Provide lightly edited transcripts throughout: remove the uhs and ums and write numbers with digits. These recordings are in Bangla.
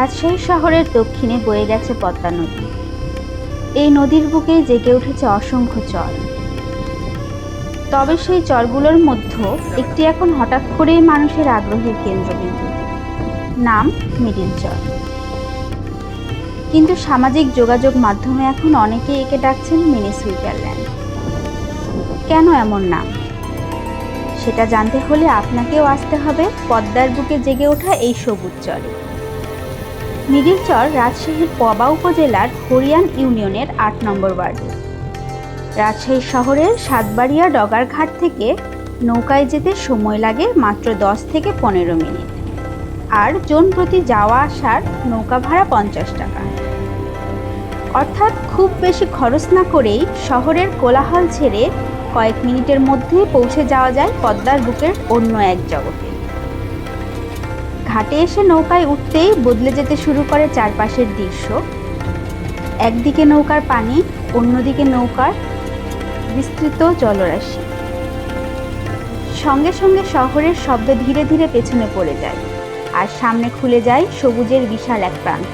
রাজশাহী শহরের দক্ষিণে বয়ে গেছে পদ্মা নদী। এই নদীর বুকে জেগে উঠেছে অসংখ্য চর। তবে সেই চরগুলোর মধ্যে একটি এখন হঠাৎ করেই মানুষের আগ্রহের কেন্দ্রবিন্দু, নাম মিডিল চর। কিন্তু সামাজিক যোগাযোগ মাধ্যমে এখন অনেকেই একে ডাকছেন মিনি সুইজারল্যান্ড। কেন এমন নাম, সেটা জানতে হলে আপনাকেও আসতে হবে পদ্মার বুকে জেগে ওঠা এই সবুজ চরে। মিডিল চর রাজশাহীর পবা উপজেলার হরিয়ান ইউনিয়নের ৮ নম্বর ওয়ার্ডে। রাজশাহী শহরের সাতবাড়িয়া ডগার ঘাট থেকে নৌকায় যেতে সময় লাগে মাত্র ১০ থেকে ১৫ মিনিট, আর জন প্রতি যাওয়া আসার নৌকা ভাড়া ৫০ টাকা। অর্থাৎ খুব বেশি খরচ না করেই শহরের কোলাহল ছেড়ে কয়েক মিনিটের মধ্যে পৌঁছে যাওয়া যায় পদ্মার বুকের অন্য এক জগতে। ঘাটে এসে নৌকায় উঠতেই বদলে যেতে শুরু করে চারপাশের দৃশ্য। একদিকে নৌকার পানি, অন্যদিকে নৌকার বিস্তৃত জলরাশি। সঙ্গে সঙ্গে শহরের শব্দ ধীরে ধীরে পেছনে পড়ে যায়, আর সামনে খুলে যায় সবুজের বিশাল এক প্রান্ত।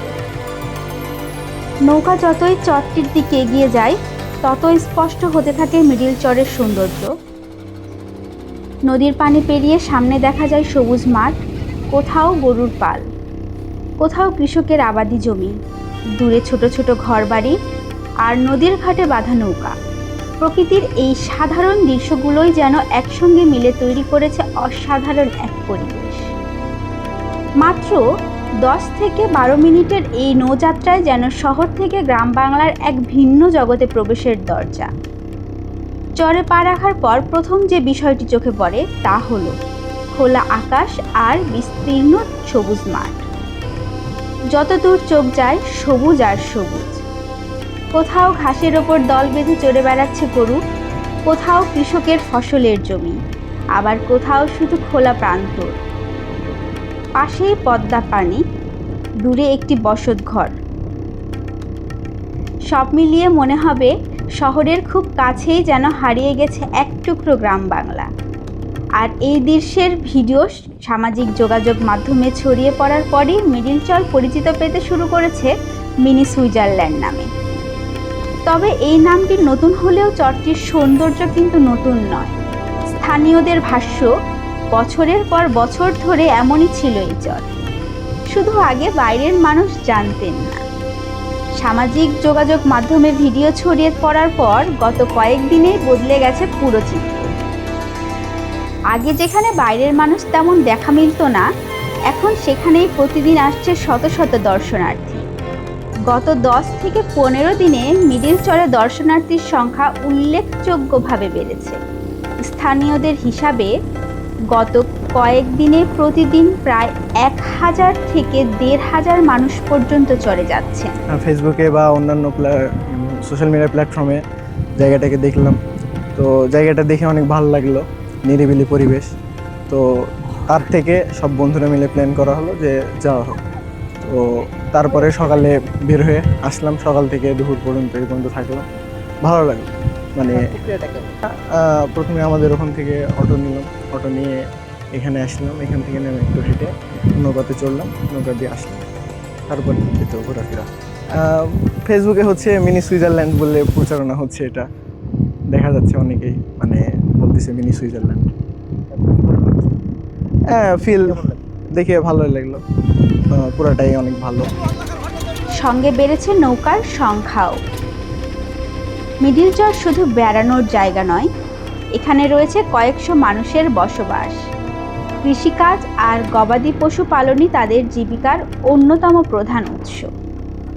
নৌকা যতই চরটির দিকে এগিয়ে যায়, ততই স্পষ্ট হতে থাকে মিডিল চরের সৌন্দর্য। নদীর পানি পেরিয়ে সামনে দেখা যায় সবুজ মাঠ, কোথাও গরুর পাল, কোথাও কৃষকের আবাদি জমি, দূরে ছোট ছোট ঘরবাড়ি, আর নদীর ঘাটে বাঁধা নৌকা। প্রকৃতির এই সাধারণ দৃশ্যগুলোই যেন একসঙ্গে মিলে তৈরি করেছে অসাধারণ এক পরিবেশ। মাত্র ১০ থেকে ১২ মিনিটের এই নৌযাত্রায় যেন শহর থেকে গ্রাম বাংলার এক ভিন্ন জগতে প্রবেশের দরজা। চরে পা রাখার পর প্রথম যে বিষয়টি চোখে পড়ে তা হলো খোলা আকাশ আর বিস্তীর্ণ সবুজ মাঠ। যত দূর চোখ যায় সবুজ আর সবুজ। কোথাও ঘাসের ওপর দল বেঁধে চড়ে বেড়াচ্ছে গরু, কোথাও কৃষকের ফসলের জমি, আবার কোথাও শুধু খোলা প্রান্তর। পাশেই পদ্মা পানি, দূরে একটি বসত ঘর। সব মিলিয়ে মনে হবে শহরের খুব কাছেই যেন হারিয়ে গেছে এক টুকরো গ্রাম বাংলা। আর এই দৃশ্যের ভিডিও সামাজিক যোগাযোগ মাধ্যমে ছড়িয়ে পড়ার পরই মিডিল চর পরিচিত পেতে শুরু করেছে মিনি সুইজারল্যান্ড নামে। তবে এই নামটি নতুন হলেও চরটির সৌন্দর্য কিন্তু নতুন নয়। স্থানীয়দের ভাষ্য, বছরের পর বছর ধরে এমনই ছিল এই চর, শুধু আগে বাইরের মানুষ জানতেন না। সামাজিক যোগাযোগ মাধ্যমে ভিডিও ছড়িয়ে পড়ার পর গত কয়েকদিনেই বদলে গেছে পুরো চিত্র। আগে যেখানে বাইরের মানুষ তেমন দেখা মিলত না, এখন সেখানেই প্রতিদিন আসছে শত শত দর্শনার্থী। গত ১০ থেকে ১৫ দিনে মিডিল চরে দর্শনার্থীর সংখ্যা উল্লেখযোগ্যভাবে বেড়েছে। স্থানীয়দের হিসাবে গত কয়েকদিনে প্রতিদিন প্রায় ১,০০০ থেকে ১,৫০০ মানুষ পর্যন্ত চরে যাচ্ছে। ফেসবুকে বা অন্যান্য সোশ্যাল মিডিয়া প্ল্যাটফর্মে জায়গাটাকে দেখলাম, তো জায়গাটা দেখে অনেক ভালো লাগলো, নিরিবিলি পরিবেশ। তো তার থেকে সব বন্ধুরা মিলে প্ল্যান করা হলো যে যাওয়া হোক। তো তারপরে সকালে বের হয়ে আসলাম, সকাল থেকে দুপুর পর্যন্ত এই পর্যন্ত থাকলাম, ভালো লাগলো। মানে প্রথমে আমাদের ওখান থেকে অটো নিলাম, অটো নিয়ে এখানে আসলাম, এখান থেকে নেমে একটু হেঁটে নৌকাতে চড়লাম, নৌকা দিয়ে আসলাম, তারপর তো ঘোরাফেরা। ফেসবুকে হচ্ছে মিনি সুইজারল্যান্ড বলে প্রচারণা হচ্ছে, এটা দেখা যাচ্ছে অনেকেই মানে বলতেছে মিনি সুইজারল্যান্ড। হ্যাঁ, ফিল দেখে ভালোই লাগলো, পুরাটাই অনেক ভালো। সঙ্গে বেড়েছে নৌকার সংখ্যাও। মিডিল চর শুধু বেড়ানোর জায়গা নয়, এখানে রয়েছে কয়েকশো মানুষের বসবাস। কৃষিকাজ আর গবাদি পশু পালনই তাদের জীবিকার অন্যতম প্রধান উৎস।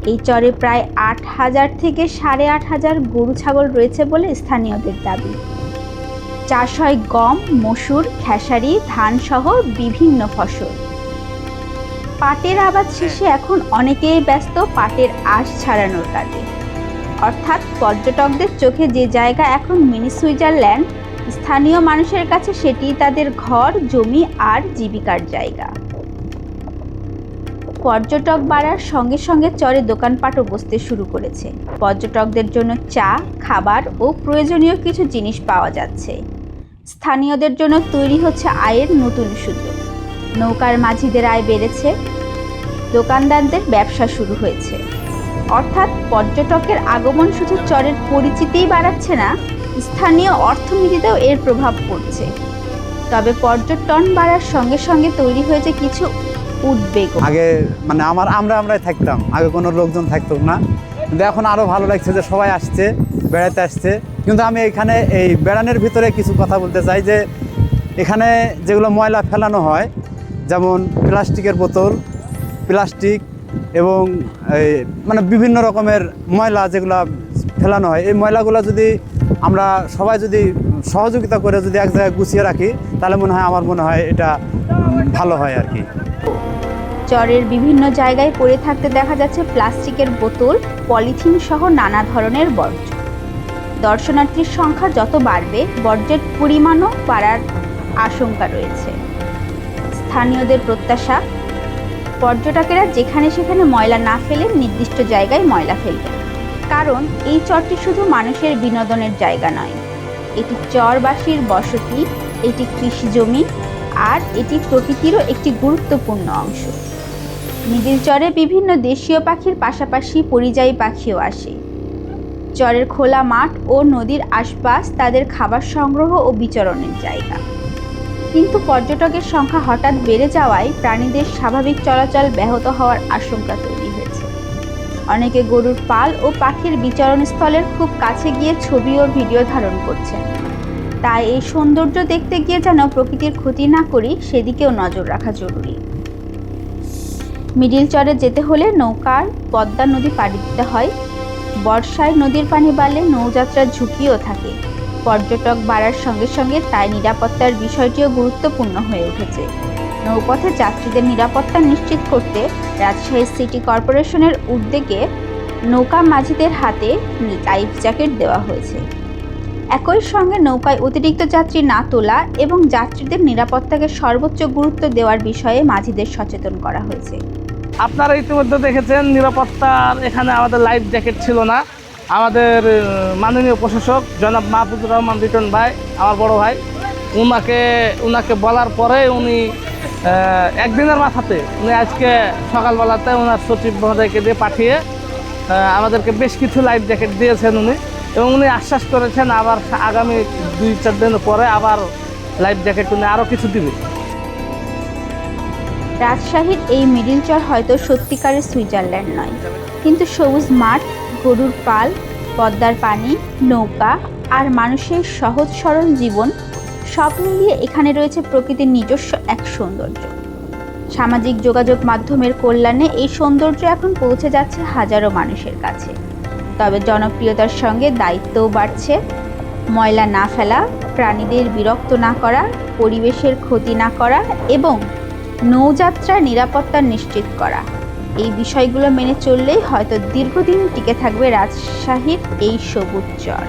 এই চরে প্রায় ৮,০০০ থেকে ৮,৫০০ গরু ছাগল রয়েছে বলে স্থানীয়দের দাবি। চাষ হয় গম, মসুর, খেসারি, ধান সহ বিভিন্ন ফসল। পাটের আবাদ শেষে এখন অনেকেই ব্যস্ত পাটের আঁশ ছাড়ানোর কাজে। অর্থাৎ পর্যটকদের চোখে যে জায়গা এখন মিনি সুইজারল্যান্ড, স্থানীয় মানুষের কাছে সেটি তাদের ঘর, জমি আর জীবিকার জায়গা। পর্যটক বাড়ার সঙ্গে সঙ্গে চরে দোকানপাটও বসতে শুরু করেছে। পর্যটকদের জন্য চা, খাবার ও প্রয়োজনীয় কিছু জিনিস পাওয়া যাচ্ছে। স্থানীয়দের জন্য তৈরি হচ্ছে আয়ের নতুন সুযোগ। নৌকার মাঝিদের আয় বেড়েছে। দোকানদারদের ব্যবসা শুরু হয়েছে। অর্থাৎ পর্যটকের আগমন শুধু চরের পরিচিতিই বাড়াচ্ছে না, স্থানীয় অর্থনীতিতেও এর প্রভাব পড়ছে। তবে পর্যটন বাড়ার সঙ্গে সঙ্গে তৈরি হয়েছে কিছু উদ্বেগ। আগে মানে আমরাই থাকতাম, আগে কোনো লোকজন থাকতো না, কিন্তু এখন আরও ভালো লাগছে যে সবাই আসছে, বেড়াতে আসছে। কিন্তু আমি এখানে এই বেড়ানোর ভিতরে কিছু কথা বলতে চাই যে এখানে যেগুলো ময়লা ফেলানো হয়, যেমন প্লাস্টিকের বোতল, প্লাস্টিক এবং এই মানে বিভিন্ন রকমের ময়লা যেগুলো ফেলানো হয়, এই ময়লাগুলো যদি আমরা সবাই যদি সহযোগিতা করে যদি এক জায়গায় গুছিয়ে রাখি, তাহলে আমার মনে হয় এটা ভালো হয় আর কি। চরের বিভিন্ন জায়গায় পড়ে থাকতে দেখা যাচ্ছে প্লাস্টিকের বোতল, পলিথিন সহ নানা ধরনের বর্জ্য। দর্শনার্থীর সংখ্যা যত বাড়বে, বর্জ্যের পরিমাণও বাড়ার আশঙ্কা রয়েছে। স্থানীয়দের প্রত্যাশা, পর্যটকেরা যেখানে সেখানে ময়লা না ফেলে নির্দিষ্ট জায়গায় ময়লা ফেলবেন। কারণ এই চরটি শুধু মানুষের বিনোদনের জায়গা নয়, এটি চরবাসীর বসতি, এটি কৃষিজমি, আর এটি প্রকৃতিরও একটি গুরুত্বপূর্ণ অংশ। মিডিল চরে বিভিন্ন দেশীয় পাখির পাশাপাশি পরিযায়ী পাখিও আসে। চরের খোলা মাঠ ও নদীর আশপাশ তাদের খাবার সংগ্রহ ও বিচরণের জায়গা। কিন্তু পর্যটকের সংখ্যা হঠাৎ বেড়ে যাওয়ায় প্রাণীদের স্বাভাবিক চলাচল ব্যাহত হওয়ার আশঙ্কা তৈরি হয়েছে। অনেকে গরুর পাল ও পাখির বিচরণস্থলের খুব কাছে গিয়ে ছবি ও ভিডিও ধারণ করছেন। তাই এই সৌন্দর্য দেখতে গিয়ে যেন প্রকৃতির ক্ষতি না করি, সেদিকেও নজর রাখা জরুরি। মিডিল চরে যেতে হলে নৌকার পদ্মা নদী পাড়ি দিতে হয়। বর্ষায় নদীর পানি বাড়লে নৌযাত্রার ঝুঁকিও থাকে। পর্যটক বাড়ার সঙ্গে সঙ্গে তাই নিরাপত্তার বিষয়টিও গুরুত্বপূর্ণ হয়ে উঠেছে। নৌপথে যাত্রীদের নিরাপত্তা নিশ্চিত করতে রাজশাহী সিটি কর্পোরেশনের উদ্যোগে নৌকা মাঝিদের হাতে লাইফ জ্যাকেট দেওয়া হয়েছে। একই সঙ্গে নৌকায় অতিরিক্ত যাত্রী না তোলা এবং যাত্রীদের নিরাপত্তাকে সর্বোচ্চ গুরুত্ব দেওয়ার বিষয়ে মাঝিদের সচেতন করা হয়েছে। আপনারা ইতিমধ্যে দেখেছেন নিরাপত্তার এখানে আমাদের লাইফ জ্যাকেট ছিল না। আমাদের মাননীয় প্রশাসক জনাব মাহফুজুর রহমান রিটন ভাই, আমার বড় ভাই, উনাকে বলার পরে উনি একদিনের মাথাতে উনি আজকে সকালবেলাতে ওনার সচিব মহোদয়কে দিয়ে পাঠিয়ে আমাদেরকে বেশ কিছু লাইফ জ্যাকেট দিয়েছেন উনি, এবং উনি আশ্বাস করেছেন আবার আগামী 2-4 দিন পরে আবার লাইফ জ্যাকেট উনি আরও কিছু দিবে। রাজশাহীর এই মিডিল চর হয়তো সত্যিকারের সুইজারল্যান্ড নয়, কিন্তু সবুজ মাঠ, গরুর পাল, পদ্মার পানি, নৌকা আর মানুষের সহজ সরল জীবন সব মিলিয়ে এখানে রয়েছে প্রকৃতির নিজস্ব এক সৌন্দর্য। সামাজিক যোগাযোগ মাধ্যমের কল্যাণে এই সৌন্দর্য এখন পৌঁছে যাচ্ছে হাজারো মানুষের কাছে। তবে জনপ্রিয়তার সঙ্গে দায়িত্বও বাড়ছে। ময়লা না ফেলা, প্রাণীদের বিরক্ত না করা, পরিবেশের ক্ষতি না করা এবং নৌযাত্রার নিরাপত্তা নিশ্চিত করা, এই বিষয়গুলো মেনে চললেই হয়তো দীর্ঘদিন টিকে থাকবে রাজশাহীর এই সবুজ চর।